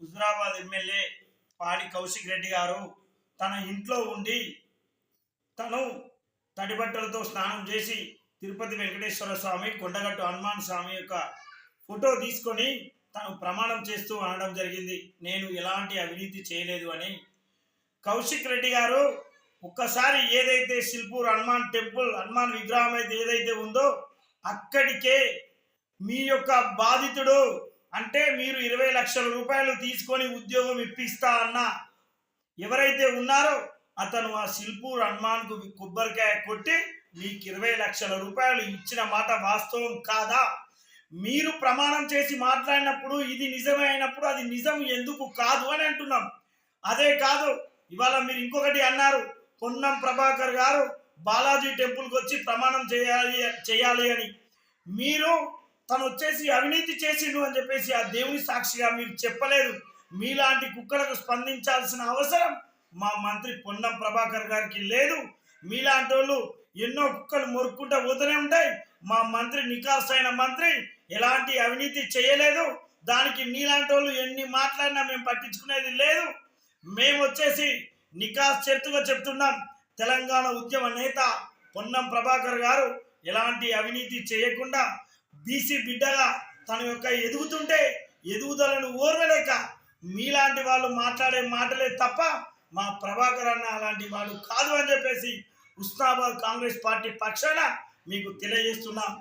Huzurabad MLA పాడి కౌశిక్ రెడ్డి గారు తన ఇంట్లో ఉండి తను తడిబట్టలతో స్నానం చేసి తిరుపతి వెంకటేశ్వర స్వామి, కొండగట్టు హనుమాన్ స్వామి యొక్క ఫోటో తీసుకొని తను ప్రమాణం చేస్తూ అనడం జరిగింది, నేను ఎలాంటి అవినీతి చేయలేదు అని. కౌశిక్ రెడ్డి గారు ఒక్కసారి ఏదైతే సిల్పూర్ హనుమాన్ టెంపుల్, హనుమాన్ విగ్రహం అయితే ఏదైతే ఉందో అక్కడికే మీ యొక్క బాధితుడు, అంటే మీరు 20 లక్షల రూపాయలు తీసుకొని ఉద్యోగం ఇప్పిస్తా అన్న ఎవరైతే ఉన్నారో అతను ఆ సిల్పూర్ హనుమాన్కు కొబ్బరికాయ కొట్టి మీకు 20 లక్షల రూపాయలు ఇచ్చిన మాట వాస్తవం కాదా? మీరు ప్రమాణం చేసి మాట్లాడినప్పుడు ఇది నిజమే అయినప్పుడు అది నిజం ఎందుకు కాదు అని అంటున్నాం. అదే కాదు, ఇవాళ మీరు అన్నారు, పొన్నం ప్రభాకర్ గారు బాలాజీ టెంపుల్కి వచ్చి ప్రమాణం చేయాలి అని. మీరు తను వచ్చేసి అవినీతి చేసిండు అని చెప్పేసి ఆ దేవుని సాక్షిగా మీరు చెప్పలేదు. మీలాంటి కుక్కలకు స్పందించాల్సిన అవసరం మా మంత్రి పొన్నం ప్రభాకర్ గారికి లేదు. మీలాంటి వాళ్ళు ఎన్నో కుక్కలు మొరుక్కుంటూ పోతూనే ఉంటాయి. మా మంత్రి నికార్సైన మంత్రి ఎలాంటి అవినీతి చేయలేదు. దానికి మీలాంటి వాళ్ళు ఎన్ని మాట్లాడినా మేము పట్టించుకునేది లేదు. మేము వచ్చేసి నికాస్ చెరుతుగా చెప్తున్నాం, తెలంగాణ ఉద్యమ నేత పొన్నం ప్రభాకర్ గారు ఎలాంటి అవినీతి చేయకుండా బీసీ బిడ్డగా తన యొక్క ఎదుగుతుంటే ఎదుగుదలను ఓర్వలేక మీలాంటి వాళ్ళు మాట్లాడే మాటలే తప్ప మా ప్రభాకర్ అన్న అలాంటి వాడు కాదు అని చెప్పేసి హుస్నాబాద్ కాంగ్రెస్ పార్టీ పక్షాన మీకు తెలియజేస్తున్నాం.